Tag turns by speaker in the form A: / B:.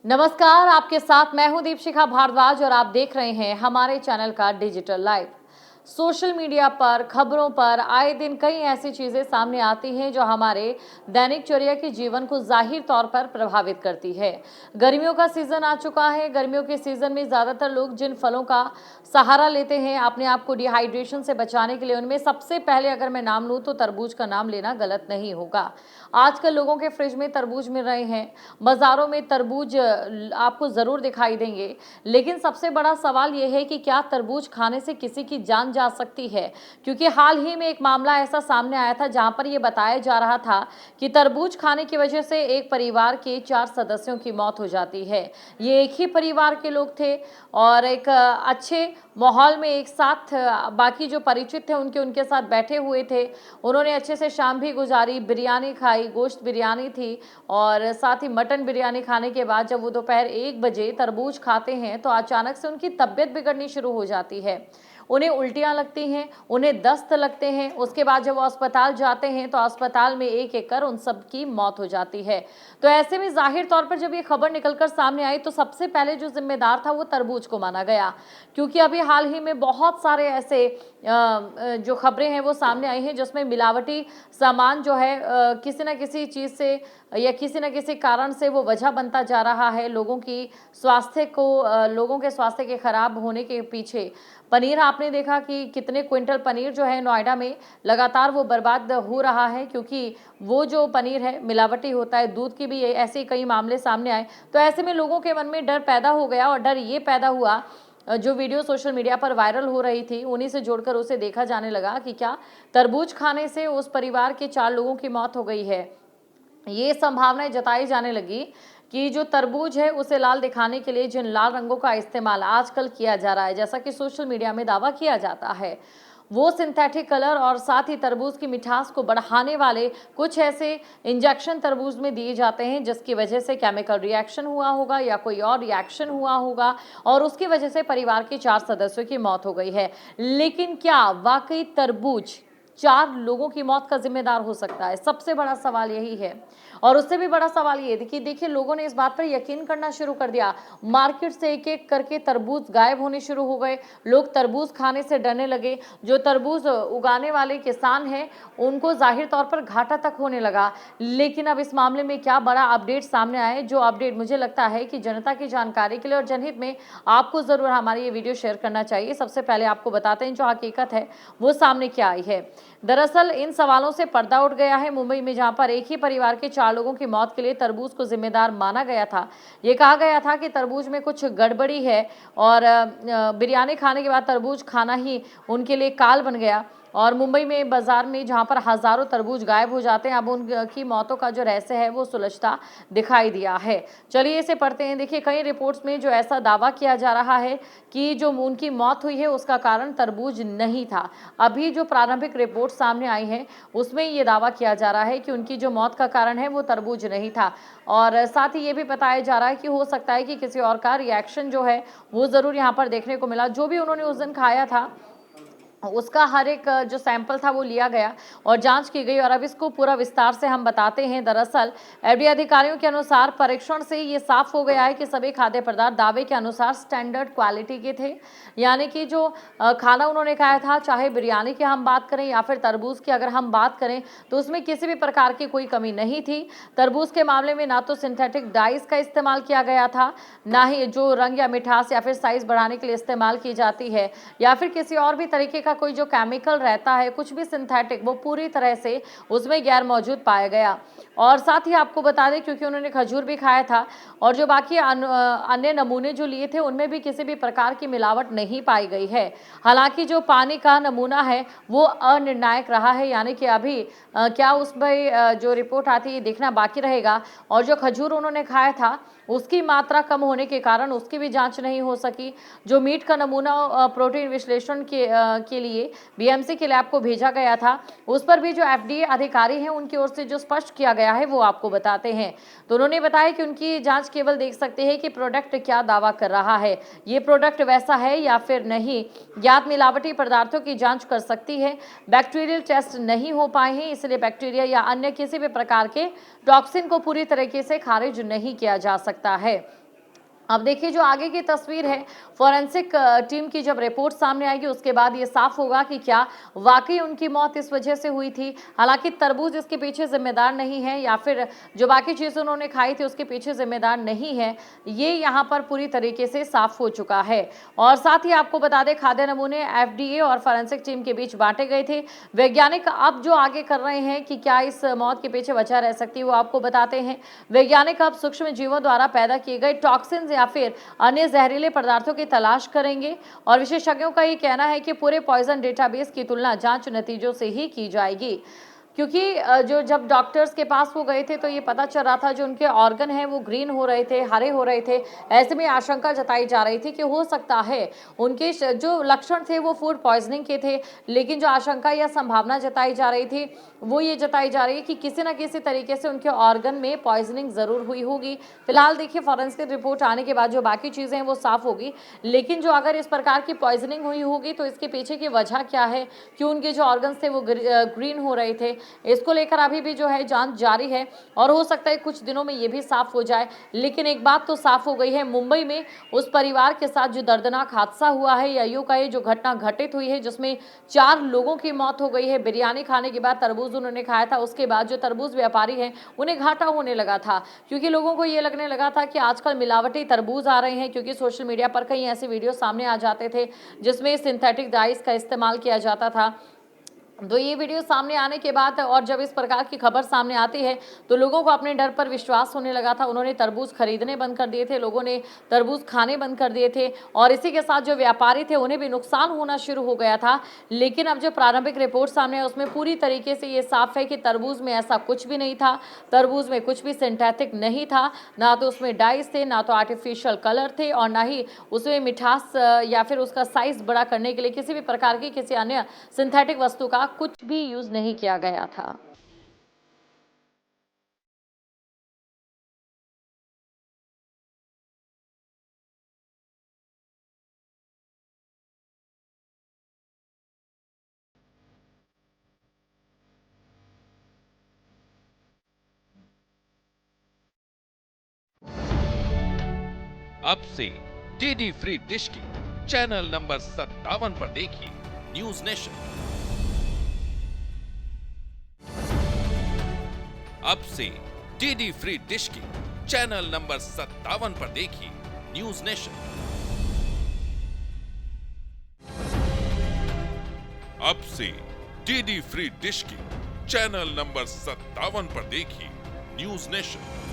A: नमस्कार, आपके साथ मैं हूं दीपशिखा भारद्वाज और आप देख रहे हैं हमारे चैनल का डिजिटल लाइव। सोशल मीडिया पर खबरों पर आए दिन कई ऐसी चीजें सामने आती हैं जो हमारे दैनिकचर्या के जीवन को जाहिर तौर पर प्रभावित करती है। गर्मियों का सीजन आ चुका है। गर्मियों के सीजन में ज्यादातर लोग जिन फलों का सहारा लेते हैं अपने आप को डिहाइड्रेशन से बचाने के लिए, उनमें सबसे पहले अगर मैं नाम लूं तो तरबूज का नाम लेना गलत नहीं होगा। आजकल लोगों के फ्रिज में तरबूज मिल रहे हैं, बाजारों में तरबूज आपको जरूर दिखाई देंगे। लेकिन सबसे बड़ा सवाल यह है कि क्या तरबूज खाने से किसी की जान जा सकती है? क्योंकि हाल ही में एक मामला ऐसा सामने आया था जहां पर यह बताया जा रहा था कि तरबूज खाने की वजह से एक परिवार के 4 सदस्यों की मौत हो जाती है। ये एक ही परिवार के लोग थे और एक अच्छे माहौल में एक साथ बाकी जो परिचित थे उनके साथ बैठे हुए थे। उन्होंने अच्छे से शाम भी गुजारी, बिरयानी खाई, गोश्त बिरयानी थी और साथ ही मटन बिरयानी खाने के बाद जब वो दोपहर 1 बजे तरबूज खाते हैं तो अचानक से उनकी तबीयत बिगड़नी शुरू हो जाती है। उन्हें उल्टियां लगती हैं, उन्हें दस्त लगते हैं। उसके बाद जब वो अस्पताल जाते हैं तो अस्पताल में एक-एक कर उन सब की मौत हो जाती है। तो ऐसे में जाहिर तौर पर जब ये खबर निकलकर सामने आई तो सबसे पहले जो जिम्मेदार था वो तरबूज को माना गया, क्योंकि अभी हाल ही में बहुत सारे ऐसे जो खबरें हैं वो सामने आई हैं जिसमें मिलावटी सामान जो है किसी न किसी चीज़ से या किसी न किसी कारण से वो वजह बनता जा रहा है लोगों के स्वास्थ्य के खराब होने के पीछे। पनीर आपने देखा कि कितने क्विंटल पनीर जो है नोएडा में लगातार वो बर्बाद हो रहा है, क्योंकि वो जो पनीर है मिलावटी होता है। दूध की भी ऐसे कई मामले सामने आए। तो ऐसे में लोगों के मन में डर पैदा हो गया और डर ये पैदा हुआ, जो वीडियो सोशल मीडिया पर वायरल हो रही थी उन्हीं से जोड़कर उसे देखा जाने लगा कि क्या तरबूज खाने से उस परिवार के 4 लोगों की मौत हो गई है। ये संभावनाएं जताई जाने लगी कि जो तरबूज है उसे लाल दिखाने के लिए जिन लाल रंगों का इस्तेमाल आजकल किया जा रहा है, जैसा कि सोशल मीडिया में दावा किया जाता है, वो सिंथेटिक कलर और साथ ही तरबूज की मिठास को बढ़ाने वाले कुछ ऐसे इंजेक्शन तरबूज में दिए जाते हैं जिसकी वजह से केमिकल रिएक्शन हुआ होगा या कोई और रिएक्शन हुआ होगा और उसकी वजह से परिवार के 4 सदस्यों की मौत हो गई है। लेकिन क्या वाकई तरबूज 4 लोगों की मौत का जिम्मेदार हो सकता है? सबसे बड़ा सवाल यही है। और उससे भी बड़ा सवाल ये कि देखिए लोगों ने इस बात पर यकीन करना शुरू कर दिया। मार्केट से एक-एक करके तरबूज गायब होने शुरू हो गए। लोग तरबूज खाने से डरने लगे। जो तरबूज उगाने वाले किसान हैं उनको जाहिर तौर पर घाटा तक होने लगा। लेकिन अब इस मामले में क्या बड़ा अपडेट सामने आए, जो अपडेट मुझे लगता है कि जनता की जानकारी के लिए और जनहित में आपको जरूर हमारी ये वीडियो शेयर करना चाहिए। सबसे पहले आपको बताते हैं जो हकीकत है वो सामने क्या आई है। दरअसल इन सवालों से पर्दा उठ गया है मुंबई में, जहां पर एक ही परिवार के 4 लोगों की मौत के लिए तरबूज को जिम्मेदार माना गया था। ये कहा गया था कि तरबूज में कुछ गड़बड़ी है और बिरयानी खाने के बाद तरबूज खाना ही उनके लिए काल बन गया। और मुंबई में बाजार में जहां पर हजारों तरबूज गायब हो जाते हैं, अब उनकी मौतों का जो रहस्य है वो सुलझता दिखाई दिया है। चलिए इसे पढ़ते हैं। देखिए कई रिपोर्ट्स में जो ऐसा दावा किया जा रहा है कि जो उनकी मौत हुई है उसका कारण तरबूज नहीं था। अभी जो प्रारंभिक रिपोर्ट सामने आई है उसमें ये दावा किया जा रहा है कि उनकी जो मौत का कारण है वो तरबूज नहीं था। और साथ ही ये भी बताया जा रहा है कि हो सकता है कि किसी और का रिएक्शन जो है वो जरूर यहाँ पर देखने को मिला। जो भी उन्होंने उस दिन खाया था उसका हर एक जो सैंपल था वो लिया गया और जांच की गई और अब इसको पूरा विस्तार से हम बताते हैं। दरअसल एफडीए अधिकारियों के अनुसार परीक्षण से ये साफ हो गया है कि सभी खाद्य पदार्थ दावे के अनुसार स्टैंडर्ड क्वालिटी के थे। यानी कि जो खाना उन्होंने खाया था, चाहे बिरयानी की हम बात करें या फिर तरबूज की अगर हम बात करें, तो उसमें किसी भी प्रकार की कोई कमी नहीं थी। तरबूज के मामले में ना तो सिंथेटिक डाइस का इस्तेमाल किया गया था, ना ही जो रंग या मिठास या फिर साइज बढ़ाने के लिए इस्तेमाल की जाती है या फिर किसी और भी तरीके का कोई जो केमिकल रहता है, कुछ भी सिंथेटिक, वो पूरी तरह से उसमें गैर मौजूद पाया गया। और साथ ही आपको बता दें क्योंकि उन्होंने खजूर भी खाया था और जो बाकी अन्य नमूने जो लिए थे उनमें भी किसी भी प्रकार की मिलावट नहीं पाई गई है। हालांकि जो पानी का नमूना है वो अनिर्णायक रहा है, यानी कि अभी क्या उसमें जो रिपोर्ट आती है देखना बाकी रहेगा। और जो खजूर उन्होंने खाया था उसकी मात्रा कम होने के कारण उसकी भी जांच नहीं हो सकी। जो मीट का नमूना प्रोटीन विश्लेषण के लिए बीएमसी के लैब को भेजा गया था, उस पर भी जो एफडीए अधिकारी हैं उनकी ओर से जो स्पष्ट किया गया है वो आपको बताते हैं। तो उन्होंने बताया कि उनकी जांच केवल देख सकते हैं कि प्रोडक्ट क्या दावा कर रहा है, ये प्रोडक्ट वैसा है या फिर नहीं। ज्ञात मिलावटी पदार्थों की जांच कर सकती है। बैक्टीरियल टेस्ट नहीं हो पाए हैं, इसलिए बैक्टीरिया या अन्य किसी भी प्रकार के टॉक्सिन को पूरी तरीके से खारिज नहीं किया जा सकता है। अब देखिए जो आगे की तस्वीर है, फोरेंसिक टीम की जब रिपोर्ट सामने आएगी उसके बाद ये साफ होगा कि क्या वाकई उनकी मौत इस वजह से हुई थी। हालांकि तरबूज इसके पीछे जिम्मेदार नहीं है या फिर जो बाकी चीजें उन्होंने खाई थी उसके पीछे जिम्मेदार नहीं है, ये यहाँ पर पूरी तरीके से साफ हो चुका है। और साथ ही आपको बता दें, खाद्य नमूने FDA और फोरेंसिक टीम के बीच बांटे गए थे। वैज्ञानिक अब जो आगे कर रहे हैं कि क्या इस मौत के पीछे वजह रह सकती है वो आपको बताते हैं। वैज्ञानिक अब सूक्ष्म जीवों द्वारा पैदा किए गए टॉक्सिन्स या फिर अन्य जहरीले पदार्थों की तलाश करेंगे और विशेषज्ञों का ये कहना है कि पूरे पॉइजन डेटाबेस की तुलना जांच नतीजों से ही की जाएगी। क्योंकि जो जब डॉक्टर्स के पास वो गए थे तो ये पता चल रहा था जो उनके ऑर्गन हैं वो ग्रीन हो रहे थे, हरे हो रहे थे। ऐसे में आशंका जताई जा रही थी कि हो सकता है उनके जो लक्षण थे वो फूड पॉइजनिंग के थे, लेकिन जो आशंका या संभावना जताई जा रही थी वो ये जताई जा रही है कि किसी न किसी तरीके से उनके ऑर्गन में पॉइजनिंग जरूर हुई होगी। फिलहाल देखिए फॉरेंसिक रिपोर्ट आने के बाद जो बाकी चीजें हैं वो साफ होगी, लेकिन जो अगर इस प्रकार की पॉइजनिंग हुई होगी तो इसके पीछे की वजह क्या है, क्यों उनके जो ऑर्गन्स थे वो ग्रीन हो रहे थे, इसको लेकर अभी भी जो है जांच जारी है और हो सकता है कुछ दिनों में ये भी साफ हो जाए। लेकिन एक बात तो साफ हो गई है, मुंबई में उस परिवार के साथ जो दर्दनाक हादसा हुआ है या यूं कहे जो घटना घटित हुई है जिसमें 4 लोगों की मौत हो गई है। बिरयानी खाने के बाद तरबूज उन्होंने खाया था, उसके बाद जो तरबूज व्यापारी हैं उन्हें घाटा होने लगा था, क्योंकि लोगों को ये लगने लगा था कि आजकल मिलावटी तरबूज आ रहे हैं, क्योंकि सोशल मीडिया पर कई ऐसे वीडियो सामने आ जाते थे जिसमें सिंथेटिक डाइस का इस्तेमाल किया जाता था। तो ये वीडियो सामने आने के बाद और जब इस प्रकार की खबर सामने आती है तो लोगों को अपने डर पर विश्वास होने लगा था। उन्होंने तरबूज खरीदने बंद कर दिए थे, लोगों ने तरबूज खाने बंद कर दिए थे और इसी के साथ जो व्यापारी थे उन्हें भी नुकसान होना शुरू हो गया था। लेकिन अब जो प्रारंभिक रिपोर्ट सामने है उसमें पूरी तरीके से ये साफ है कि तरबूज में ऐसा कुछ भी नहीं था, तरबूज में कुछ भी सिंथेटिक नहीं था, ना तो उसमें डाइस थे, ना तो आर्टिफिशियल कलर थे और ना ही उसमें मिठास या फिर उसका साइज बड़ा करने के लिए किसी भी प्रकार की किसी अन्य सिंथेटिक वस्तु का कुछ भी यूज नहीं किया गया था।
B: अब से डीडी फ्री डिश की चैनल नंबर 57 पर देखिए न्यूज नेशन। अब से डीडी फ्री डिश की चैनल नंबर 57 पर देखिए न्यूज नेशन। अब से डीडी फ्री डिश की चैनल नंबर 57 पर देखिए न्यूज नेशन।